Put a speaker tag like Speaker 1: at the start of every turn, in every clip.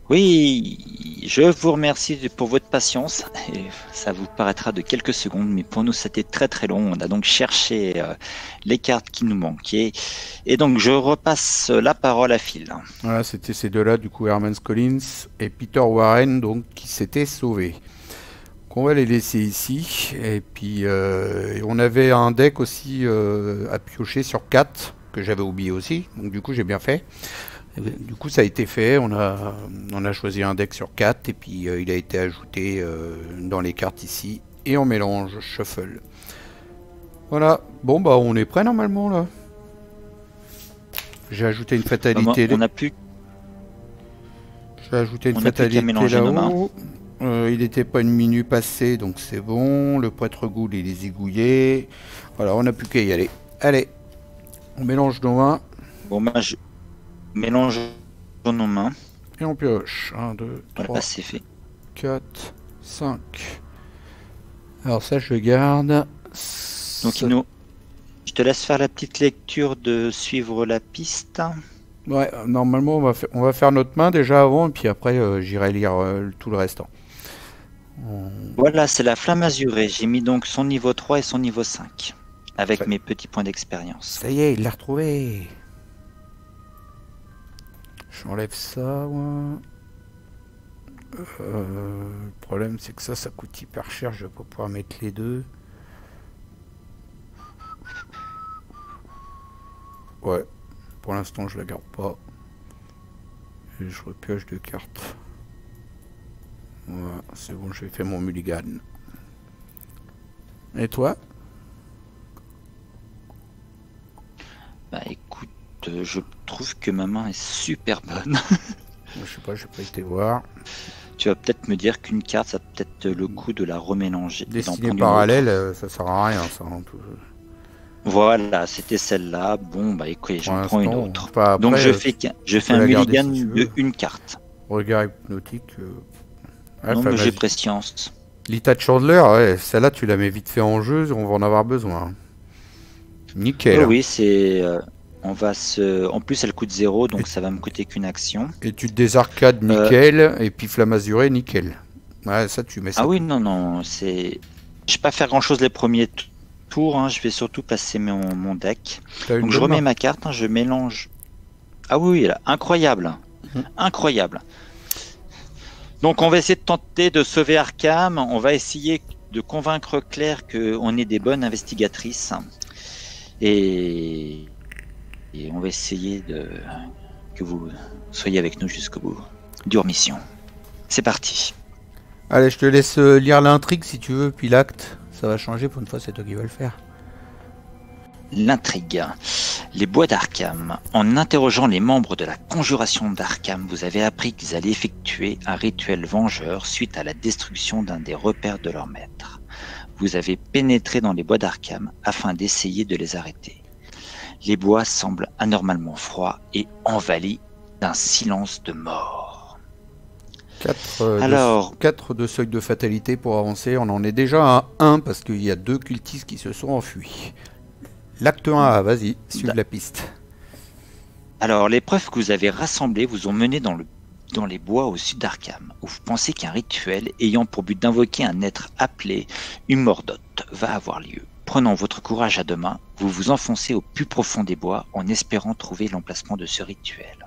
Speaker 1: Oui, je vous remercie pour votre patience. Et ça vous paraîtra de quelques secondes, mais pour nous, c'était très très long. On a donc cherché les cartes qui nous manquaient. Et donc, je repasse la parole à Phil.
Speaker 2: Voilà, c'était ces deux-là, du coup, Herman Collins et Peter Warren, donc, qui s'étaient sauvés. Donc, on va les laisser ici. Et puis, on avait un deck aussi à piocher sur 4, que j'avais oublié aussi. Donc, du coup, j'ai bien fait. Du coup, ça a été fait. On a choisi un deck sur 4 et puis il a été ajouté dans les cartes ici. Et on mélange, shuffle. Voilà. Bon, bah, on est prêt normalement là. J'ai ajouté une fatalité.
Speaker 1: On n'a plus,
Speaker 2: J'ai ajouté une
Speaker 1: on n'a plus qu'à
Speaker 2: fatalité
Speaker 1: mélanger nos mains.
Speaker 2: là-haut. Il n'était pas une minute passée, donc c'est bon. Le prêtre goule, il est zigouillé. Voilà, on n'a plus qu'à y aller. Allez, on mélange nos mains
Speaker 1: Bon, moi, je mélange nos mains.
Speaker 2: et on pioche. 1, 2,
Speaker 1: Voilà,
Speaker 2: 3,
Speaker 1: c'est fait.
Speaker 2: 4, 5. Alors ça, je garde.
Speaker 1: Donc, je te laisse faire la petite lecture de suivre la piste.
Speaker 2: Ouais, normalement, on va faire notre main déjà avant, et puis après, j'irai lire tout le restant.
Speaker 1: Voilà, c'est la flamme azurée. J'ai mis donc son niveau 3 et son niveau 5, avec
Speaker 2: Ça,
Speaker 1: mes petits points d'expérience.
Speaker 2: ça y est, il l'a retrouvé. J'enlève ça, ouais. Le problème, c'est que ça coûte hyper cher. Je vais pas pouvoir mettre les deux. Ouais, pour l'instant, je la garde pas. Et je repioche 2 cartes. Voilà, c'est bon, j'ai fait mon mulligan. Et toi?
Speaker 1: Bah écoute, je trouve que ma main est super bonne.
Speaker 2: Je sais pas, j'ai pas été voir.
Speaker 1: Tu vas peut-être me dire qu'une carte, ça a peut-être le coup de la remélanger, d'en
Speaker 2: Destinée
Speaker 1: prendre une autre.
Speaker 2: parallèle, ça sert à rien, ça. Hein,
Speaker 1: Voilà, c'était celle-là. Bon, bah écoute,
Speaker 2: pour
Speaker 1: j'en prends une
Speaker 2: l'instant.
Speaker 1: autre.
Speaker 2: Enfin,
Speaker 1: Donc
Speaker 2: après,
Speaker 1: je
Speaker 2: tu
Speaker 1: fais
Speaker 2: peux
Speaker 1: un
Speaker 2: la garder
Speaker 1: mulligan
Speaker 2: si tu
Speaker 1: de
Speaker 2: veux.
Speaker 1: une carte.
Speaker 2: Regard hypnotique. Ouais,
Speaker 1: Non, mais j'ai
Speaker 2: fameuse.
Speaker 1: prescience.
Speaker 2: Lita Chandler, ouais, celle-là, tu la mets vite fait en jeu, on va en avoir besoin.
Speaker 1: Oui,
Speaker 2: Nickel.
Speaker 1: oui, c'est. On va se. En plus, elle coûte 0, donc ça va me coûter qu'une action.
Speaker 2: Étude des arcades,
Speaker 1: Euh,
Speaker 2: nickel. Et puis flamme azurée, nickel. Ouais, ça, tu mets
Speaker 1: Ah
Speaker 2: ça
Speaker 1: oui,
Speaker 2: tout.
Speaker 1: non, non, c'est. Je vais pas faire grand-chose les premiers tours. Hein, je vais surtout placer mon deck.
Speaker 2: T'as une
Speaker 1: Donc je
Speaker 2: bonne
Speaker 1: remets
Speaker 2: main.
Speaker 1: ma carte, hein, je mélange. Ah oui, oui, là, incroyable,
Speaker 2: Mhm.
Speaker 1: incroyable. Donc on va essayer de tenter de sauver Arkham. On va essayer de convaincre Claire qu'on est des bonnes investigatrices. Et, et on va essayer que vous soyez avec nous jusqu'au bout. Dure mission. C'est parti.
Speaker 2: Allez, je te laisse lire l'intrigue si tu veux, puis l'acte. Ça va changer pour une fois, c'est toi qui vas le faire.
Speaker 1: L'intrigue. Les bois d'Arkham. En interrogeant les membres de la conjuration d'Arkham, vous avez appris qu'ils allaient effectuer un rituel vengeur suite à la destruction d'un des repères de leur maître. Vous avez pénétré dans les bois d'Arkham afin d'essayer de les arrêter. Les bois semblent anormalement froids et envahis d'un silence de mort. Alors,
Speaker 2: 4 de seuil de fatalité pour avancer. On en est déjà à 1 parce qu'il y a 2 cultistes qui se sont enfuis. L'acte 1, vas-y, suive la piste.
Speaker 1: alors, les preuves que vous avez rassemblées vous ont mené dans les bois au sud d'Arkham, où vous pensez qu'un rituel ayant pour but d'invoquer un être appelé Umordot va avoir lieu. Prenant votre courage à deux mains, vous vous enfoncez au plus profond des bois en espérant trouver l'emplacement de ce rituel.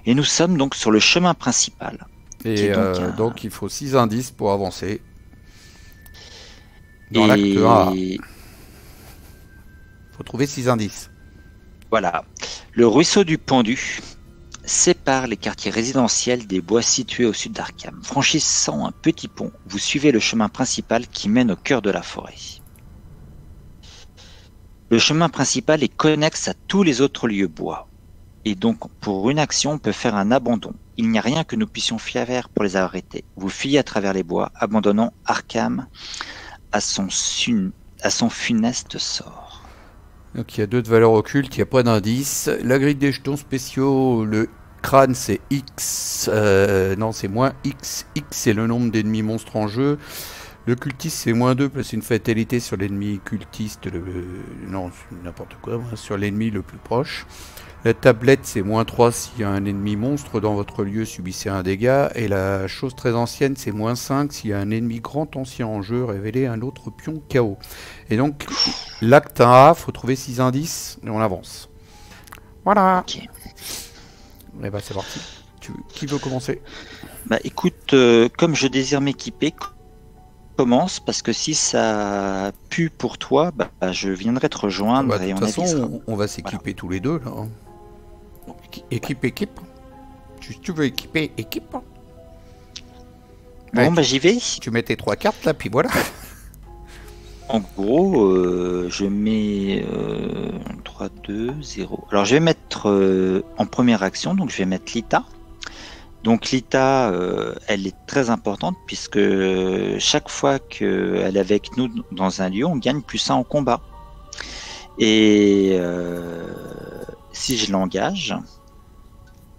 Speaker 1: Et nous sommes donc sur le chemin principal.
Speaker 2: Et donc il faut 6 indices pour avancer. Dans l'acte 1. Il faut trouver 6 indices.
Speaker 1: Voilà. Le ruisseau du Pendu sépare les quartiers résidentiels des bois situés au sud d'Arkham. Franchissant un petit pont, vous suivez le chemin principal qui mène au cœur de la forêt. Le chemin principal est connexe à tous les autres lieux bois. Et donc, pour une action, on peut faire un abandon. Il n'y a rien que nous puissions faire pour les arrêter. Vous fuyez à travers les bois, abandonnant Arkham à son funeste sort.
Speaker 2: Donc il y a 2 de valeur occulte, il n'y a pas d'indice. La grille des jetons spéciaux, le crâne c'est X. Non, c'est moins X. X c'est le nombre d'ennemis monstres en jeu. Le cultiste c'est -2, plus une fatalité sur l'ennemi cultiste. Non, c'est n'importe quoi, sur l'ennemi le plus proche. La tablette, c'est -3 s'il y a un ennemi monstre dans votre lieu, subissez un dégât. Et la chose très ancienne, c'est -5 s'il y a un ennemi grand ancien en jeu, révélez un autre pion KO. Et donc, l'acte A, faut trouver 6 indices et on avance. Voilà.
Speaker 1: Ok.
Speaker 2: Et bah c'est parti. Qui veut commencer?
Speaker 1: Bah écoute, comme je désire m'équiper, commence, parce que si ça pue pour toi, bah, je viendrai te rejoindre
Speaker 2: Bah, de
Speaker 1: et
Speaker 2: toute
Speaker 1: on
Speaker 2: façon,
Speaker 1: avisera.
Speaker 2: on va s'équiper tous les deux là. Hein. Équipe. Tu veux équiper, équipe.
Speaker 1: Bon,
Speaker 2: Ouais,
Speaker 1: bah j'y vais.
Speaker 2: tu mets tes 3 cartes là, puis voilà.
Speaker 1: En gros, je mets 3, 2, 0. Alors je vais mettre en première action, donc je vais mettre Lita. Donc Lita, elle est très importante puisque chaque fois qu'elle est avec nous dans un lieu, on gagne +1 en combat. Et si je l'engage,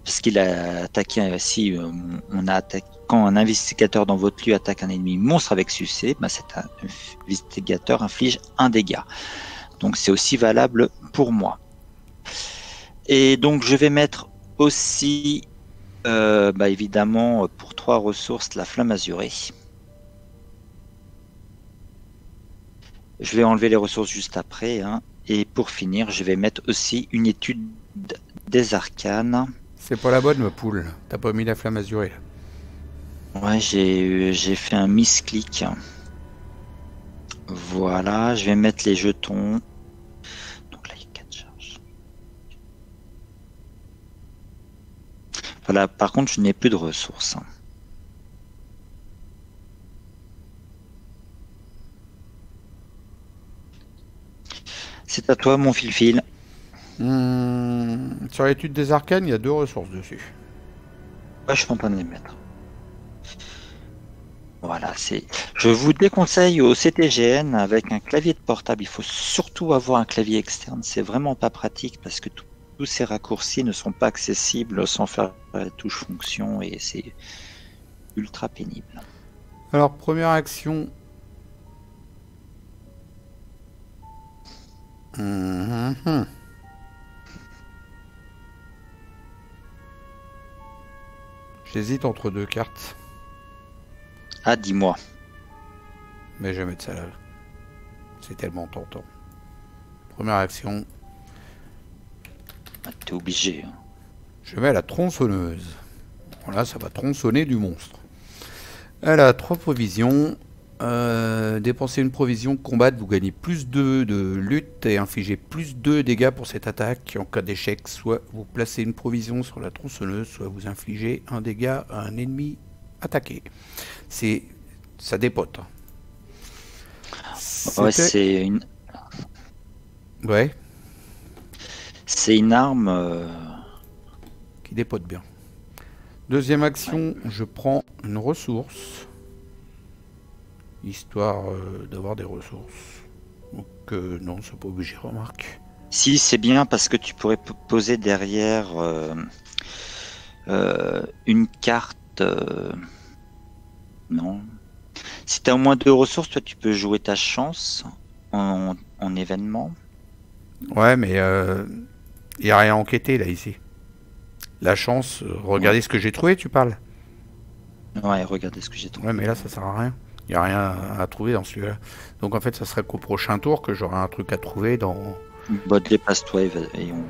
Speaker 1: parce qu'il a attaqué, si on a attaqué, quand un investigateur dans votre lieu attaque un ennemi monstre avec succès, bah cet investigateur inflige un dégât. Donc c'est aussi valable pour moi. Et donc je vais mettre aussi, bah évidemment, pour 3 ressources, la flamme azurée. Je vais enlever les ressources juste après. Hein. Et pour finir, je vais mettre aussi une étude des arcanes.
Speaker 2: C'est pas la bonne, ma poule. T'as pas mis la flamme azurée là.
Speaker 1: Ouais, j'ai fait un misclick. Voilà, je vais mettre les jetons. Donc là, il y a 4 charges. Voilà, par contre, je n'ai plus de ressources. C'est à toi, mon fil-fil.
Speaker 2: Sur l'étude des arcanes, il y a 2 ressources dessus.
Speaker 1: Ouais, je suis en train de les mettre. Voilà, je vous déconseille au CTGN avec un clavier de portable. Il faut surtout avoir un clavier externe. C'est vraiment pas pratique parce que tous ces raccourcis ne sont pas accessibles sans faire la touche fonction et c'est ultra pénible.
Speaker 2: Alors, première action. J'hésite entre 2 cartes.
Speaker 1: Ah, dis-moi.
Speaker 2: Mais je vais mettre ça là. C'est tellement tentant. Première action.
Speaker 1: Ah, t'es obligé. Hein.
Speaker 2: Je mets la tronçonneuse. Voilà, ça va tronçonner du monstre. Elle a 3 provisions. Dépensez une provision combattre, vous gagnez +2 de lutte et infligez +2 dégâts pour cette attaque. En cas d'échec, soit vous placez une provision sur la tronçonneuse, soit vous infligez un dégât à un ennemi attaqué. Ça dépote.
Speaker 1: Ouais, c'est une...
Speaker 2: Ouais.
Speaker 1: C'est une arme
Speaker 2: qui dépote bien. Deuxième action, je prends une ressource. Histoire d'avoir des ressources. Donc non, c'est pas obligé, remarque.
Speaker 1: Si, c'est bien parce que tu pourrais poser derrière une carte. Non. Si tu as au moins 2 ressources, toi tu peux jouer ta chance en événement.
Speaker 2: Ouais, mais il n'y a rien enquêté là ici. La chance, regardez ce que j'ai trouvé, tu parles.
Speaker 1: Ouais, regardez ce que j'ai trouvé.
Speaker 2: Ouais, mais là ça sert à rien. Il n'y a rien à trouver dans celui-là. Donc en fait, ça serait qu'au prochain tour que j'aurai un truc à trouver dans...
Speaker 1: Bah, dépasse-toi et on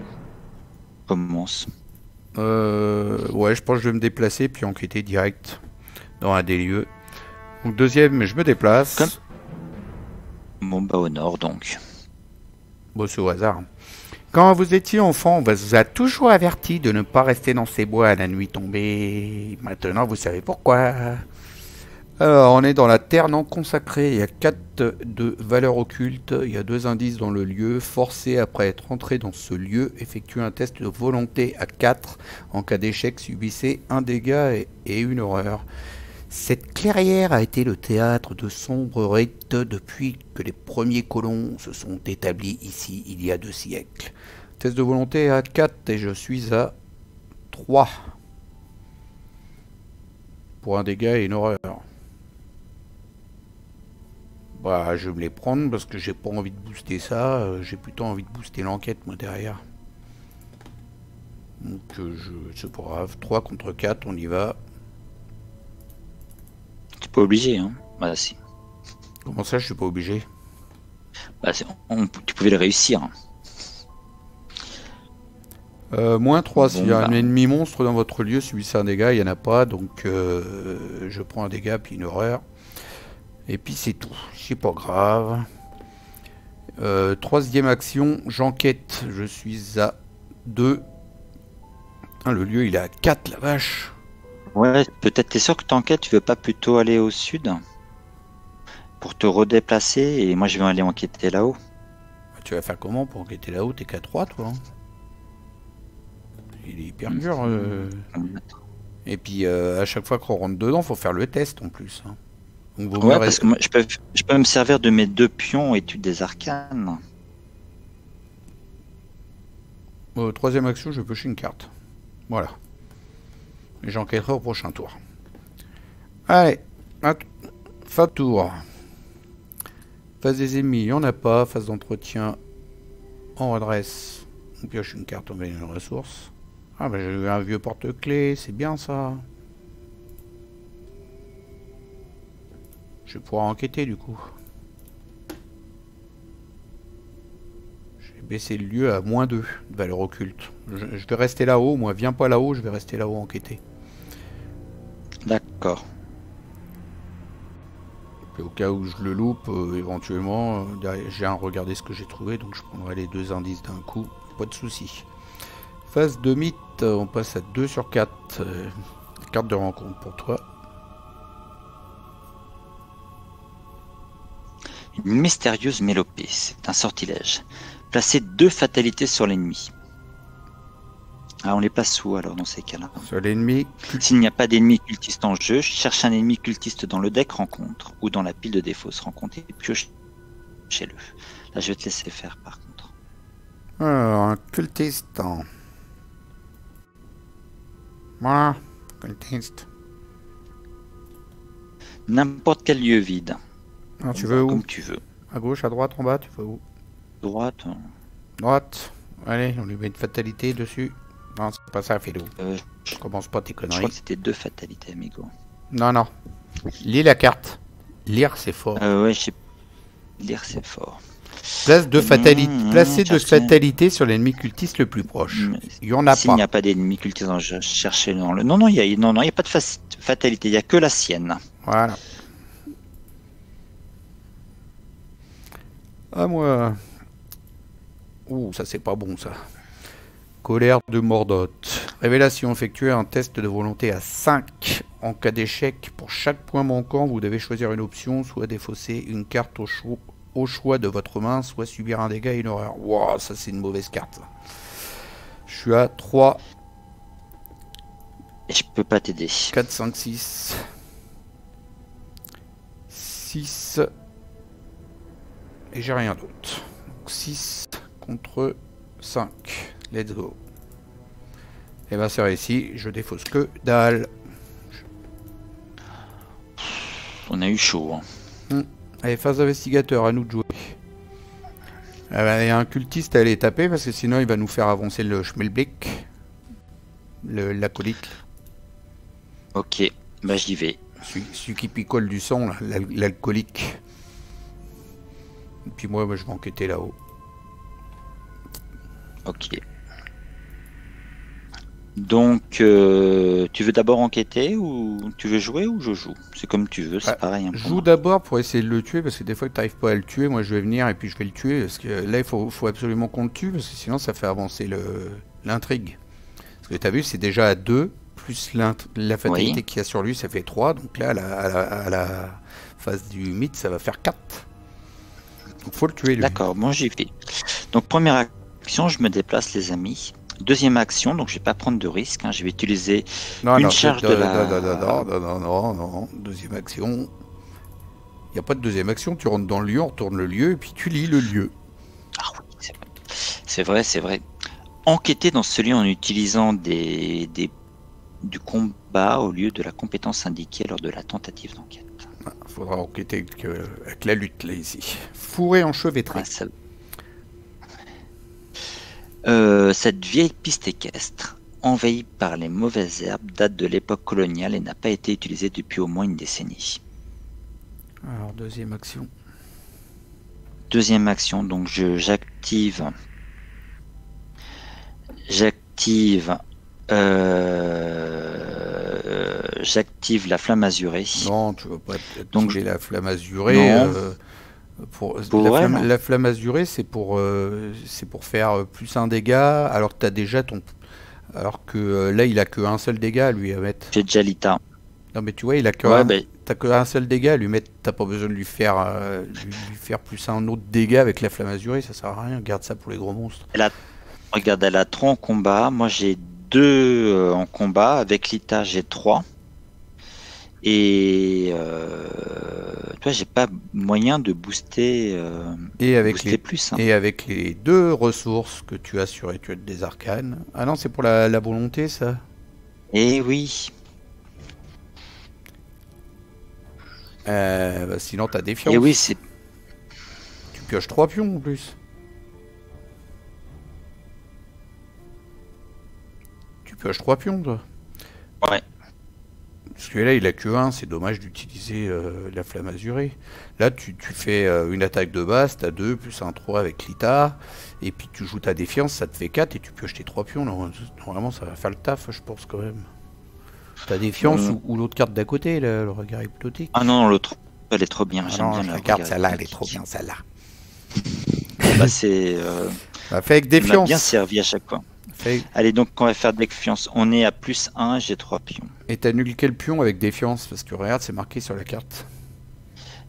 Speaker 1: commence.
Speaker 2: Ouais, je pense que je vais me déplacer puis enquêter direct dans un des lieux. Donc deuxième, je me déplace.
Speaker 1: Bon, bah au nord donc.
Speaker 2: Bon, c'est au hasard. Quand vous étiez enfant, on vous a toujours averti de ne pas rester dans ces bois à la nuit tombée. Maintenant, vous savez pourquoi. Alors, on est dans la terre non consacrée. Il y a 4 de valeurs occultes. Il y a 2 indices dans le lieu. Forcé après être entré dans ce lieu, effectuez un test de volonté à 4. En cas d'échec, subissez un dégât et une horreur. Cette clairière a été le théâtre de sombres rites depuis que les premiers colons se sont établis ici il y a 2 siècles. Test de volonté à 4 et je suis à 3. Pour un dégât et une horreur. Bah, je vais me les prendre parce que j'ai pas envie de booster ça. J'ai plutôt envie de booster l'enquête, moi, derrière. Donc c'est pas grave. 3 contre 4, on y va.
Speaker 1: Tu n'es pas obligé, hein. Bah si.
Speaker 2: Comment ça, je suis pas obligé?
Speaker 1: Bah, tu pouvais le réussir.
Speaker 2: Moins 3, s'il y a
Speaker 1: Bon,
Speaker 2: un
Speaker 1: bah.
Speaker 2: ennemi monstre dans votre lieu, subissez un dégât, il n'y en a pas, donc je prends un dégât, puis une horreur. Et puis c'est tout, c'est pas grave. Troisième action, j'enquête, je suis à 2. Ah, le lieu il est à 4, la vache.
Speaker 1: Ouais, peut-être t'es sûr que t'enquêtes, tu veux pas plutôt aller au sud pour te redéplacer et moi je vais aller enquêter là-haut.
Speaker 2: Tu vas faire comment pour enquêter là-haut? T'es qu'à 3 toi, hein? Il est hyper dur. Et puis à chaque fois qu'on rentre dedans, faut faire le test en plus, hein. Donc, vaut
Speaker 1: Ouais,
Speaker 2: mieux
Speaker 1: parce que moi, je peux me servir de mes 2 pions études des arcanes.
Speaker 2: troisième action, je pioche une carte. Voilà. Et j'enquêterai au prochain tour. Allez, fin de tour. Phase des ennemis, il n'y en a pas. Phase d'entretien, on redresse. On pioche une carte, on gagne une ressource. Ah bah j'ai eu un vieux porte-clés, c'est bien ça. Je vais pouvoir enquêter du coup. J'ai baissé le lieu à -2 de valeur occulte. Je vais rester là-haut, moi viens pas là-haut, je vais rester là-haut enquêter.
Speaker 1: D'accord.
Speaker 2: Et au cas où je le loupe, éventuellement, j'ai à regarder ce que j'ai trouvé, donc je prendrai les 2 indices d'un coup, pas de souci. Phase de mythe, on passe à 2 sur 4. Carte de rencontre pour toi.
Speaker 1: Une mystérieuse mélopée, c'est un sortilège. Placez 2 fatalités sur l'ennemi. Ah, on les place où alors dans ces cas-là?
Speaker 2: Sur l'ennemi.
Speaker 1: S'il n'y a pas d'ennemi cultiste en jeu, cherche un ennemi cultiste dans le deck rencontre ou dans la pile de défausse rencontre et pioche-le. Là, je vais te laisser faire par contre.
Speaker 2: Alors, un cultiste. Voilà, cultiste.
Speaker 1: N'importe quel lieu vide.
Speaker 2: Alors, tu veux où?
Speaker 1: Comme tu veux.
Speaker 2: À gauche, à droite, en bas, tu veux où?
Speaker 1: Droite.
Speaker 2: Droite. Allez, on lui met une fatalité dessus. Non, c'est pas ça, Philou. Je commence pas tes
Speaker 1: Je crois
Speaker 2: conneries.
Speaker 1: que c'était 2 fatalités, amigo.
Speaker 2: Non, non. Lis la carte. Lire, c'est fort.
Speaker 1: Ouais, je sais. Lire, c'est fort.
Speaker 2: Placez 2
Speaker 1: cherchez.
Speaker 2: fatalités sur l'ennemi cultiste le plus proche. Il y en a
Speaker 1: S'il
Speaker 2: pas.
Speaker 1: n'y a pas d'ennemi cultiste en jeu, cherchez dans le. Non, non, il y a pas de fatalité. Il n'y a que la sienne.
Speaker 2: Voilà. Ah, moi. Ouh, ça c'est pas bon ça. Colère de Mordoth. Révélation, effectuez un test de volonté à 5. En cas d'échec, pour chaque point manquant, vous devez choisir une option, soit défausser une carte au choix de votre main, soit subir un dégât et une horreur. Wow, ça c'est une mauvaise carte. Je suis à 3.
Speaker 1: Et je peux pas t'aider.
Speaker 2: 4, 5, 6. 6. Et j'ai rien d'autre. 6 contre 5. Let's go. Et ben c'est réussi, je défausse que dalle.
Speaker 1: On a eu chaud. Hein.
Speaker 2: Allez, phase d'investigateur, à nous de jouer. Ah ben, il y a un cultiste à aller taper parce que sinon il va nous faire avancer le schmelblick. L'acolyte.
Speaker 1: Ok, bah j'y vais.
Speaker 2: Celui qui picole du sang, l'alcoolique. Et puis moi je vais enquêter là-haut.
Speaker 1: Ok. Donc, tu veux d'abord enquêter ou tu veux jouer ou je joue? C'est comme tu veux, c'est pareil. Hein,
Speaker 2: joue d'abord pour essayer de le tuer parce que des fois que tu n'arrives pas à le tuer, moi je vais venir et puis je vais le tuer parce que là il faut absolument qu'on le tue parce que sinon ça fait avancer l'intrigue. Parce que tu as vu, c'est déjà à 2 plus la fatalité qu'il y a sur lui, ça fait 3. Donc là à la phase du mythe, ça va faire 4. Donc faut le tuer lui.
Speaker 1: D'accord, bon j'y vais. Donc première action, je me déplace les amis. Deuxième action, donc je vais pas prendre de risque, hein, je vais utiliser une charge de la...
Speaker 2: Non. Deuxième action. Il n'y a pas de deuxième action, tu rentres dans le lieu, on retourne le lieu et puis tu lis le lieu.
Speaker 1: Ah oui, c'est vrai. Enquêter dans ce lieu en utilisant du combat au lieu de la compétence indiquée lors de la tentative d'enquête.
Speaker 2: Il faudra enquêter avec la lutte là ici. Fourré enchevêtré.
Speaker 1: Ah, cette vieille piste équestre envahi par les mauvaises herbes date de l'époque coloniale et n'a pas été utilisé depuis au moins une décennie.
Speaker 2: Alors, deuxième action.
Speaker 1: Deuxième action, donc j'active la flamme azurée.
Speaker 2: Non, tu vas pas
Speaker 1: Donc,
Speaker 2: activer la flamme azurée.
Speaker 1: Non.
Speaker 2: La la flamme azurée, c'est pour faire plus un dégât, alors que t'as déjà ton. Alors que là, il a que un seul dégât à lui à mettre.
Speaker 1: J'ai déjà l'ITA.
Speaker 2: Non, mais tu vois, il a que
Speaker 1: Ouais,
Speaker 2: t'as que un seul dégât à lui mettre. T'as pas besoin de lui faire plus un autre dégât avec la flamme azurée, ça sert à rien. Garde ça pour les gros monstres.
Speaker 1: Regarde, elle a 3 en combat. Moi, j'ai 2 en combat. Avec l'ITA, j'ai 3. Et tu vois, j'ai pas moyen de booster, plus. Hein.
Speaker 2: Et avec les 2 ressources que tu as sur Étude des Arcanes. Ah non, c'est pour la volonté, ça.
Speaker 1: Eh oui.
Speaker 2: Sinon, t'as défiance.
Speaker 1: Et oui, c'est.
Speaker 2: Tu pioches 3 pions en plus. Tu pioches 3 pions, toi.
Speaker 1: Ouais.
Speaker 2: Parce que là, il a que 1, c'est dommage d'utiliser la flamme azurée. Là, tu fais une attaque de base, t'as 2, plus un 3 avec l'ITA, et puis tu joues ta défiance, ça te fait 4, et tu pioches tes 3 pions. Normalement, ça va faire le taf, je pense, quand même. Ta défiance ou l'autre carte d'à côté, le regard hypnotique.
Speaker 1: Ah non, l'autre, elle est trop bien.
Speaker 2: Ah
Speaker 1: J'aime
Speaker 2: non,
Speaker 1: bien
Speaker 2: la carte, celle-là, elle est trop bien, celle-là.
Speaker 1: Bah, c'est.
Speaker 2: Bah, fais avec
Speaker 1: Elle
Speaker 2: défiance.
Speaker 1: m'a bien servi à chaque fois. Allez, donc on va faire défiance. On est à plus 1, j'ai 3 pions.
Speaker 2: Et t'annules quel pion avec défiance? Parce que regarde, c'est marqué sur la carte.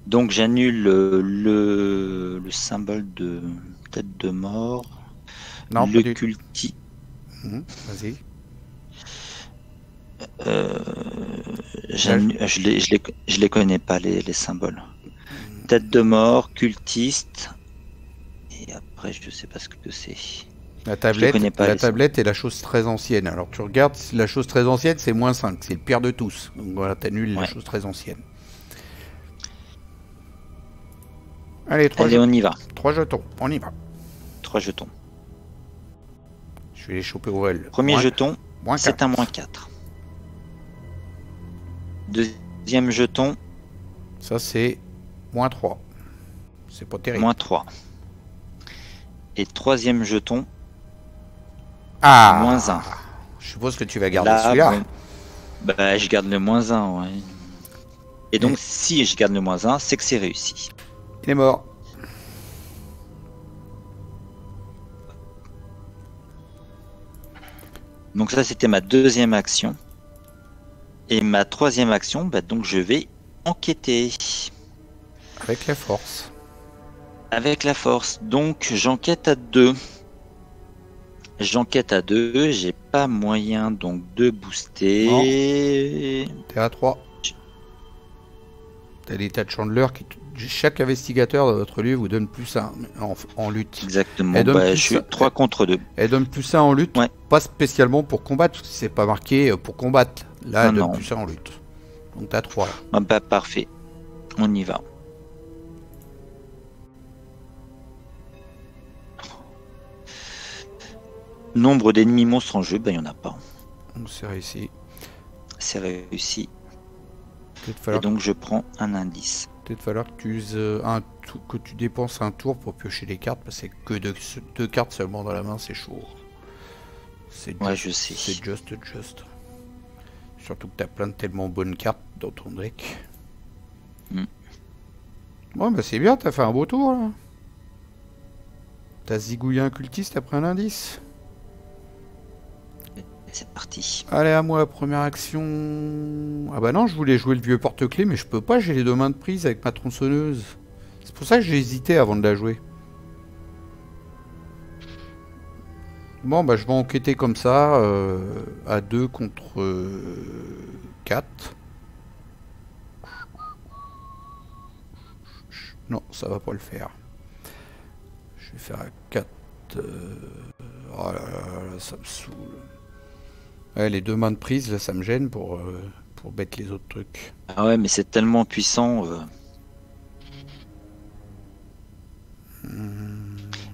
Speaker 1: Donc j'annule le symbole de tête de mort.
Speaker 2: Non,
Speaker 1: le culti.
Speaker 2: Vas-y.
Speaker 1: Je les connais pas, les symboles. Tête de mort, cultiste. Et après, je sais pas ce que c'est.
Speaker 2: La tablette est la chose très ancienne. Alors tu regardes, la chose très ancienne, c'est -5, c'est le pire de tous. Donc voilà, t'annules la chose très ancienne. Allez,
Speaker 1: on y va.
Speaker 2: 3 jetons, on y va.
Speaker 1: 3 jetons.
Speaker 2: Je vais les choper au L.
Speaker 1: Premier jeton, c'est un -4. Deuxième jeton.
Speaker 2: Ça c'est -3. C'est pas terrible.
Speaker 1: -3. Et troisième jeton.
Speaker 2: Ah,
Speaker 1: -1.
Speaker 2: Je suppose que tu vas garder celui-là.
Speaker 1: Bah, je garde le -1, ouais. Et donc, si je garde le -1, c'est que c'est réussi.
Speaker 2: Il est mort.
Speaker 1: Donc ça, c'était ma deuxième action. Et ma troisième action, bah, donc je vais enquêter.
Speaker 2: Avec la force.
Speaker 1: Avec la force. Donc, j'enquête à 2. J'enquête à 2, j'ai pas moyen donc de booster.
Speaker 2: T'es à 3. T'as des tas de chandeleurs qui. Chaque investigateur de votre lieu vous donne +1 en lutte.
Speaker 1: Exactement, bah, je suis 3 contre 2.
Speaker 2: Elle donne +1 en lutte, pas spécialement pour combattre, parce que c'est pas marqué pour combattre. Là, elle donne +1 en lutte. Donc t'as 3.
Speaker 1: Ah bah parfait, on y va. Nombre d'ennemis monstres en jeu, ben il n'y en a pas.
Speaker 2: C'est réussi.
Speaker 1: C'est réussi.
Speaker 2: Et
Speaker 1: donc je prends un indice.
Speaker 2: Peut-être falloir que tu uses que tu dépenses un tour pour piocher les cartes, parce que c'est que 2 cartes seulement dans la main, c'est chaud.
Speaker 1: Ouais, je sais.
Speaker 2: C'est just. Surtout que tu as plein de tellement bonnes cartes dans ton deck. Bon, bah c'est bien, t'as fait un beau tour là. T'as zigouillé un cultiste après un indice.
Speaker 1: C'est parti.
Speaker 2: Allez, à moi, première action. Ah bah non, je voulais jouer le vieux porte-clés, mais je peux pas, j'ai les 2 mains de prise avec ma tronçonneuse. C'est pour ça que j'ai hésité avant de la jouer. Bon, bah je vais enquêter comme ça, à 2 contre 4. Non, ça va pas le faire. Je vais faire à 4. Oh là là, ça me saoule. Ouais, les 2 mains de prise, là, ça me gêne pour bête les autres trucs.
Speaker 1: Ah ouais, mais c'est tellement puissant.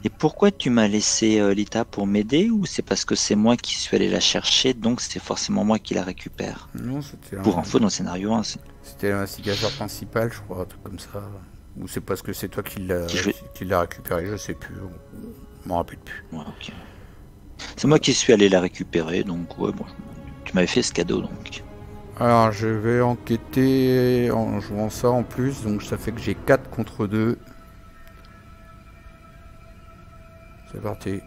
Speaker 1: Et pourquoi tu m'as laissé Lita pour m'aider, ou c'est parce que c'est moi qui suis allé la chercher, donc c'est forcément moi qui la récupère?
Speaker 2: Non, c'était
Speaker 1: Pour info, dans le scénario 1,
Speaker 2: c'était l'investigateur principal, je crois, un truc comme ça. Ou c'est parce que c'est toi qui l'as récupéré, je sais plus. Je m'en rappelle plus.
Speaker 1: Ouais, ok. C'est moi qui suis allé la récupérer, donc ouais, bon, tu m'avais fait ce cadeau, donc.
Speaker 2: Alors, je vais enquêter en jouant ça en plus, donc ça fait que j'ai 4 contre 2. C'est parti.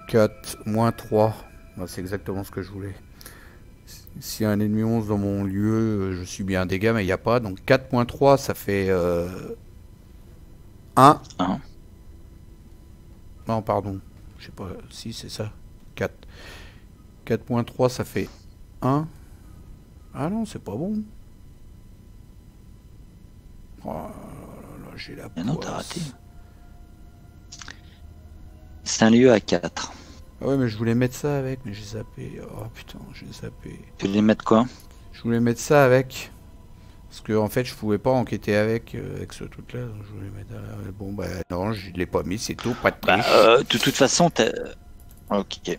Speaker 2: 4, moins 3. Bah, c'est exactement ce que je voulais. S'il y a un ennemi 11 dans mon lieu, je subis un dégât, mais il n'y a pas. Donc 4 moins 3, ça fait 1.
Speaker 1: 1.
Speaker 2: Non, pardon. Je sais pas si c'est ça. 4. 4 moins 3, ça fait 1. Ah non, c'est pas bon. Oh là là, j'ai la poisse.
Speaker 1: Non, t'as raté. C'est un lieu à 4.
Speaker 2: Ah ouais, mais je voulais mettre ça avec, mais j'ai zappé. Oh putain, j'ai zappé.
Speaker 1: Tu voulais mettre quoi?
Speaker 2: Je voulais mettre ça avec. Parce que en fait, je pouvais pas enquêter avec ce truc-là. Je voulais mettre. Bon, bah non, je l'ai pas mis, c'est tout. Pas de triche.
Speaker 1: De toute façon, t'as. Ok.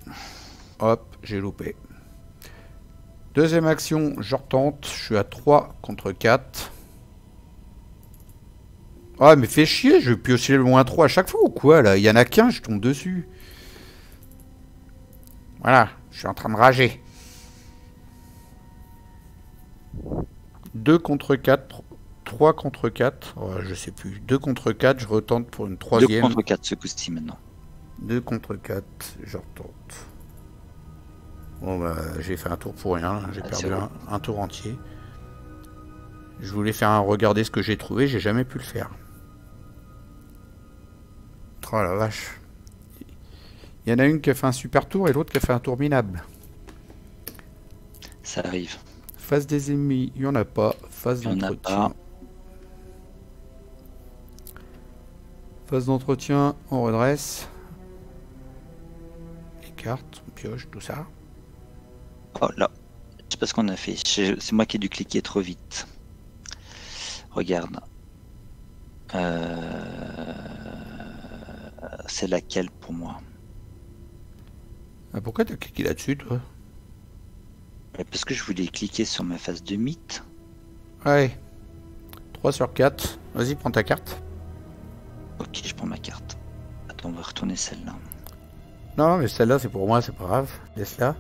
Speaker 2: Hop, j'ai loupé. Deuxième action, je retente. Je suis à 3 contre 4. Ah, mais fais chier, je vais piocher le moins 3 à chaque fois ou quoi là? Il y en a qu'un, je tombe dessus. Voilà, je suis en train de rager. 2 contre 4, 3 contre 4, oh, je sais plus. 2 contre 4, je retente pour une troisième.
Speaker 1: 2 contre 4 ce coup-ci maintenant.
Speaker 2: 2 contre 4, je retente. Bon bah j'ai fait un tour pour rien, j'ai perdu un tour entier. Je voulais faire regarder ce que j'ai trouvé, j'ai jamais pu le faire. Oh la vache. Il y en a une qui a fait un super tour et l'autre qui a fait un tour minable.
Speaker 1: Ça arrive.
Speaker 2: Face des ennemis, il n'y en a pas. Phase d'entretien. Phase d'entretien, on redresse. Les cartes, on pioche, tout ça.
Speaker 1: Oh là, c'est pas ce qu'on a fait. C'est moi qui ai dû cliquer trop vite. Regarde. C'est laquelle pour moi?
Speaker 2: Ah, pourquoi t'as cliqué là-dessus, toi?
Speaker 1: Parce que je voulais cliquer sur ma phase de mythe.
Speaker 2: Ouais. 3 sur 4. Vas-y, prends ta carte.
Speaker 1: Ok, je prends ma carte. Attends, on va retourner celle-là.
Speaker 2: Non, mais celle-là, c'est pour moi, c'est pas grave. Laisse-la.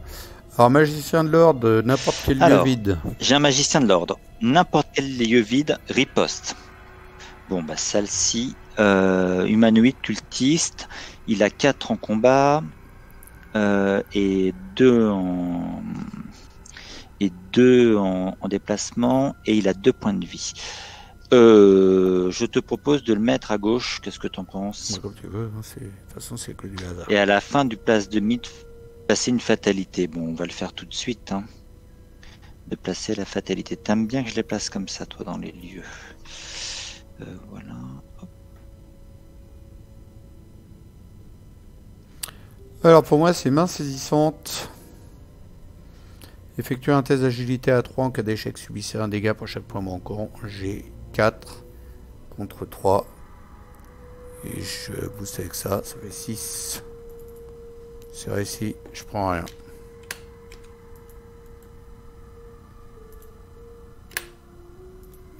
Speaker 2: Alors, magicien de l'ordre, n'importe quel lieu vide.
Speaker 1: J'ai un magicien de l'ordre. N'importe quel lieu vide, riposte. Bon, bah, celle-ci, humanoïde cultiste. Il a 4 en combat. Et 2 en déplacement, et il a 2 points de vie. Je te propose de le mettre à gauche. Qu'est-ce que t'en penses?
Speaker 2: Comme tu veux, de toute façon c'est que du hasard.
Speaker 1: Et à la fin du place de mythe, passer une fatalité. Bon, on va le faire tout de suite, hein. De placer la fatalité. T'aimes bien que je les place comme ça, toi, dans les lieux. Voilà. Hop.
Speaker 2: Alors pour moi c'est main saisissante. Effectuer un test d'agilité à 3 en cas d'échec, subissez un dégât pour chaque point manquant. J'ai 4 contre 3. Et je booste avec ça, ça fait 6. C'est réussi, je prends rien.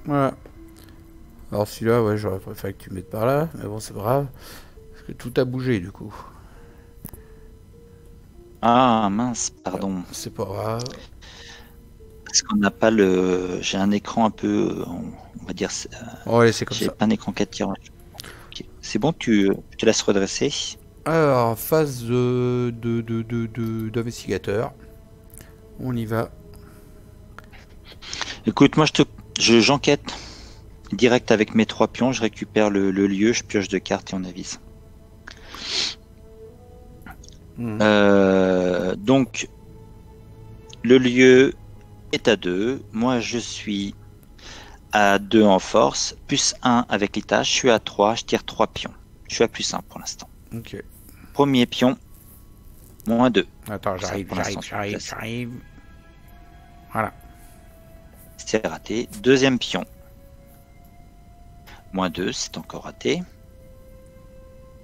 Speaker 2: Voilà. Alors celui-là, ouais, j'aurais préféré que tu mettes par là, mais bon c'est pas grave. Parce que tout a bougé du coup.
Speaker 1: Ah mince, pardon.
Speaker 2: C'est pas grave.
Speaker 1: Parce qu'on n'a pas le. J'ai un écran un peu, on va dire.
Speaker 2: Ouais, c'est comme ça.
Speaker 1: J'ai pas un écran 4 tiers. Okay. C'est bon, tu te laisses redresser.
Speaker 2: Alors, phase d'investigateur. On y va.
Speaker 1: Écoute, moi j'enquête direct avec mes 3 pions, je récupère le lieu, je pioche 2 cartes et on avise. Donc le lieu est à 2, moi je suis à 2 en force, plus 1 avec Lita, je suis à 3, je tire 3 pions. Je suis à plus 1 pour l'instant.
Speaker 2: Ok.
Speaker 1: Premier pion, moins 2.
Speaker 2: Attends, j'arrive. Voilà.
Speaker 1: C'est raté. Deuxième pion. Moins 2, c'est encore raté.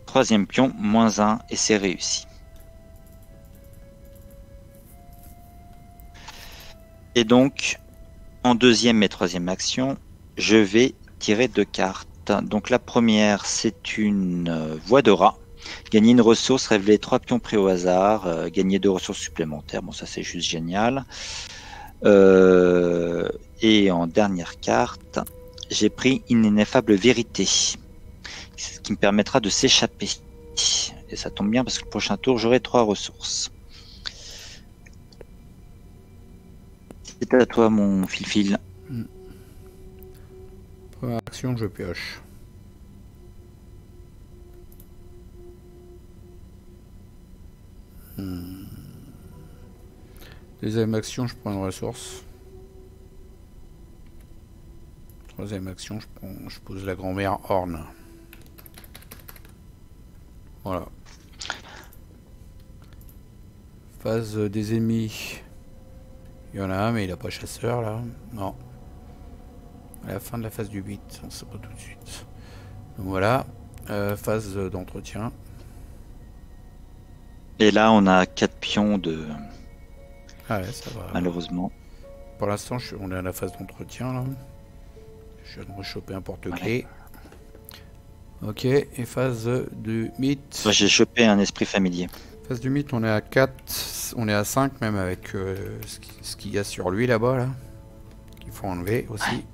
Speaker 1: Troisième pion, -1, et c'est réussi. Et donc, en deuxième et troisième action, je vais tirer 2 cartes. Donc la première, c'est une voix de rat. Gagner une ressource, révéler 3 pions pris au hasard, gagner 2 ressources supplémentaires. Bon, ça c'est juste génial. Et en dernière carte, j'ai pris une ineffable vérité, ce qui me permettra de s'échapper. Et ça tombe bien parce que le prochain tour, j'aurai 3 ressources. C'est à toi, mon fil-fil.
Speaker 2: Première action, je pioche. Deuxième action, je prends une ressource. Troisième action, je pose la grand-mère Horn. Voilà. Phase des ennemis. Il y en a un, mais il n'a pas chasseur là. Non. À la fin de la phase du 8, on ne sait pas tout de suite. Donc voilà. Phase d'entretien.
Speaker 1: Et là, on a 4 pions de...
Speaker 2: Ah ouais, ça va.
Speaker 1: Malheureusement.
Speaker 2: Pour l'instant, on est à la phase d'entretien là. Je viens de rechoper un porte-clés. Ouais. Ok, et phase de mythe.
Speaker 1: Moi, j'ai chopé un esprit familier.
Speaker 2: Phase du mythe, on est à 4, on est à 5 même avec ce qu'il y a sur lui là-bas là. Qu'il faut enlever aussi.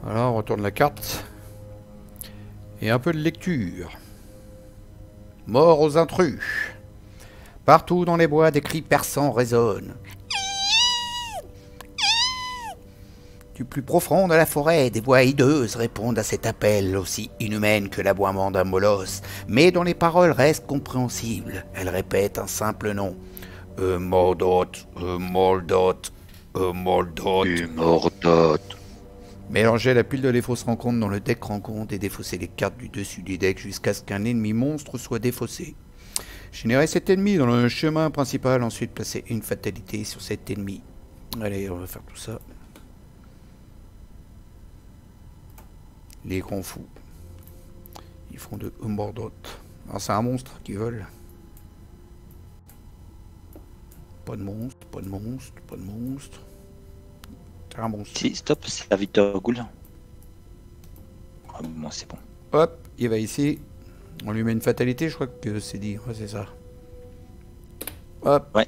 Speaker 2: Voilà, on retourne la carte. Et un peu de lecture. Mort aux intrus. Partout dans les bois, des cris perçants résonnent. Du plus profond de la forêt, des voix hideuses répondent à cet appel aussi inhumaine que l'aboiement d'un molosse, mais dont les paroles restent compréhensibles. Elles répètent un simple nom. Mordot, Mordot, Mordot.
Speaker 1: Mordot.
Speaker 2: Mélangez la pile de les fausses rencontres dans le deck rencontre et défaussez les cartes du dessus du deck jusqu'à ce qu'un ennemi monstre soit défaussé. Générez cet ennemi dans le chemin principal, ensuite placez une fatalité sur cet ennemi. Allez, on va faire tout ça. Les grands fous. Ils font de Mordot. Alors c'est un monstre qu'ils veulent. Pas de monstre, pas de monstre, pas de monstre. C'est un monstre.
Speaker 1: Si, stop, c'est la Victor Ghoul. Ah, bon, c'est bon.
Speaker 2: Hop, il va ici. On lui met une fatalité, je crois que c'est dit. Ouais, c'est ça. Hop.
Speaker 1: Ouais.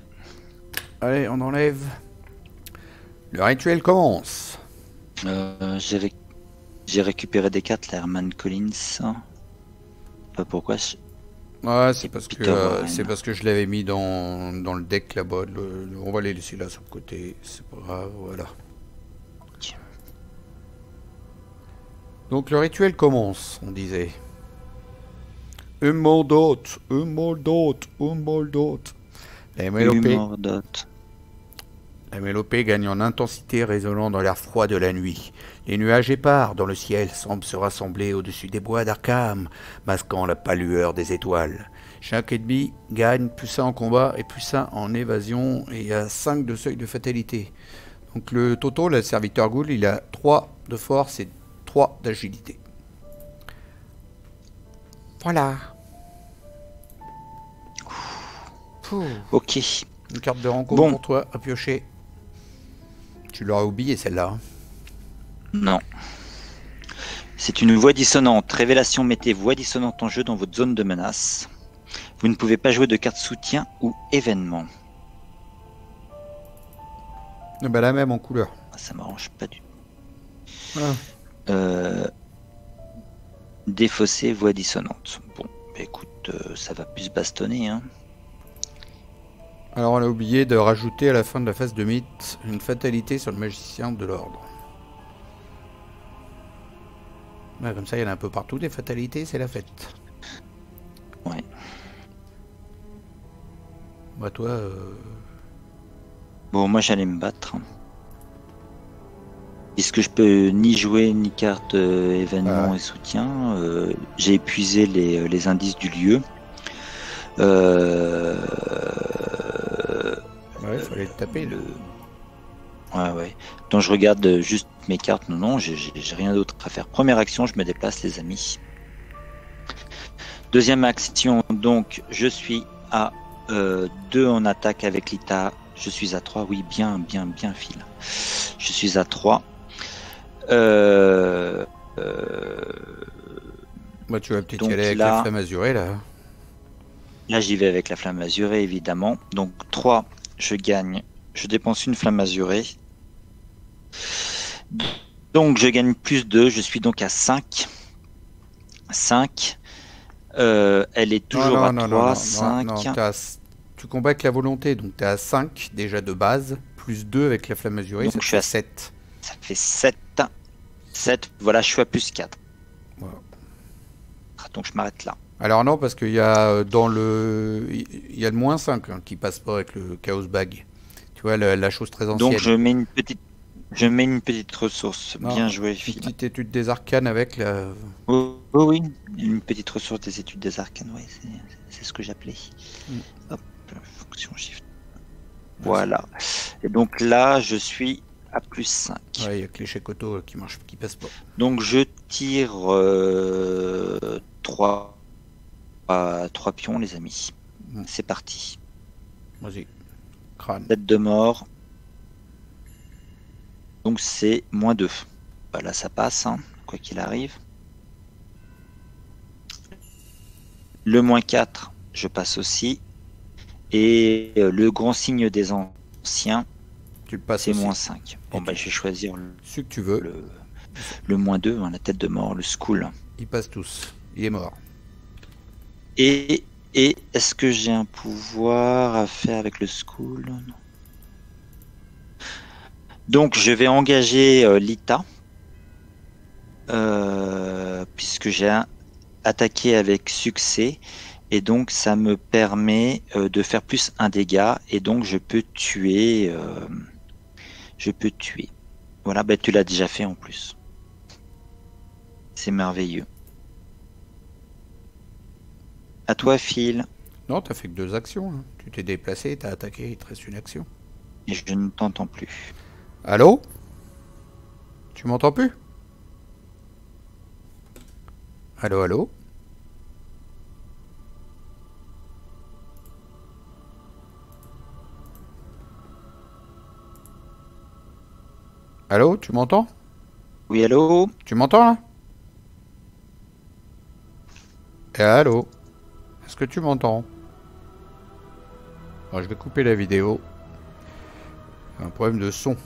Speaker 2: Allez, on enlève. Le rituel commence.
Speaker 1: J'ai récupéré des cartes, la Herman Collins. Pas pourquoi.
Speaker 2: Ouais, c'est parce que je l'avais mis dans le deck là-bas. On va les laisser là sur le côté. C'est pas grave, voilà.
Speaker 1: Okay.
Speaker 2: Donc le rituel commence, on disait. Mordot, Mordot, Mordot. La mélopée gagne en intensité résonnant dans l'air froid de la nuit. Les nuages épars dans le ciel semblent se rassembler au-dessus des bois d'Arkham, masquant la pâlueur des étoiles. Chaque ennemi gagne +1 en combat et +1 en évasion et il y a 5 de seuil de fatalité. Donc le Toto, le serviteur Ghoul, il a 3 de force et 3 d'agilité. Voilà.
Speaker 1: Ok.
Speaker 2: Une carte de rencontre pour toi à piocher. Tu l'auras oublié celle-là. Hein.
Speaker 1: Non. C'est une voix dissonante. Révélation, mettez voix dissonante en jeu dans votre zone de menace. Vous ne pouvez pas jouer de carte soutien ou événement.
Speaker 2: Bah la même en couleur.
Speaker 1: Ça m'arrange pas du tout.
Speaker 2: Voilà.
Speaker 1: Défausser voix dissonante. Bon, bah écoute, ça va plus bastonner. Hein.
Speaker 2: Alors on a oublié de rajouter à la fin de la phase de mythe une fatalité sur le magicien de l'ordre. Ouais, comme ça il y en a un peu partout des fatalités, c'est la fête.
Speaker 1: Ouais.
Speaker 2: Bah toi...
Speaker 1: Bon, moi j'allais me battre. Puisque je peux ni jouer ni carte événement et soutien, j'ai épuisé les indices du lieu.
Speaker 2: Ouais, il fallait le taper.
Speaker 1: Ouais. Donc je regarde juste mes cartes. Non, j'ai rien d'autre à faire. Première action, je me déplace, les amis. Deuxième action, donc je suis à 2 en attaque avec Lita. Je suis à 3, oui, bien, Phil. Je suis à 3.
Speaker 2: Moi, tu vas peut-être
Speaker 1: Donc
Speaker 2: y aller avec
Speaker 1: là-
Speaker 2: la flamme azurée, là.
Speaker 1: Là, j'y vais avec la flamme azurée, évidemment. Donc 3, je gagne. Je dépense une flamme azurée. Donc je gagne plus 2. Je suis donc à 5. 5. Elle est toujours à 3. 5.
Speaker 2: non, tu combats avec la volonté, donc tu es à 5 déjà de base, plus 2 avec la flamme azurée,
Speaker 1: Donc
Speaker 2: ça
Speaker 1: je
Speaker 2: fait
Speaker 1: suis
Speaker 2: 7.
Speaker 1: Ça fait 7. 7. Voilà, je suis à plus 4.
Speaker 2: Voilà.
Speaker 1: Donc je m'arrête là.
Speaker 2: Alors non, parce qu'il y a il y a le moins 5 qui passe pas avec le Chaos Bag. Tu vois, la chose très ancienne.
Speaker 1: Donc je mets une petite ressource.
Speaker 2: Non,
Speaker 1: Bien joué,
Speaker 2: une
Speaker 1: Phil.
Speaker 2: petite étude des arcanes avec la...
Speaker 1: Oh, oui, une petite ressource des études des arcanes, oui, c'est ce que j'appelais. Hop, fonction shift. Voilà. Et donc là, je suis à plus 5.
Speaker 2: Ouais, il y a que l'échec auto qui passe pas.
Speaker 1: Donc je tire 3 pions, les amis. C'est parti.
Speaker 2: Vas-y. Crâne.
Speaker 1: Tête de mort. Donc c'est moins 2. Là, ça passe, hein, quoi qu'il arrive. Le moins 4, je passe aussi. Et le grand signe des anciens,
Speaker 2: Tu le passes
Speaker 1: c'est
Speaker 2: aussi.
Speaker 1: moins 5. Bon, je vais choisir
Speaker 2: celui que tu veux.
Speaker 1: Le moins 2, hein, la tête de mort, le school.
Speaker 2: Ils passent tous. Il est mort.
Speaker 1: Et est-ce que j'ai un pouvoir à faire avec le school? Non. Donc je vais engager Lita. Puisque j'ai attaqué avec succès. Et donc ça me permet de faire plus un dégât. Et donc je peux tuer. Voilà, tu l'as déjà fait en plus. C'est merveilleux. À toi, Phil.
Speaker 2: Non, t'as fait que 2 actions. Hein. Tu t'es déplacé, t'as attaqué, il te reste une action.
Speaker 1: Et je ne t'entends plus.
Speaker 2: Allô? Tu m'entends plus? Allô, allô? Allô, tu m'entends?
Speaker 1: Oui, allô?
Speaker 2: Tu m'entends là? Et allô? Est-ce que tu m'entends? Alors, je vais couper la vidéo. Un problème de son.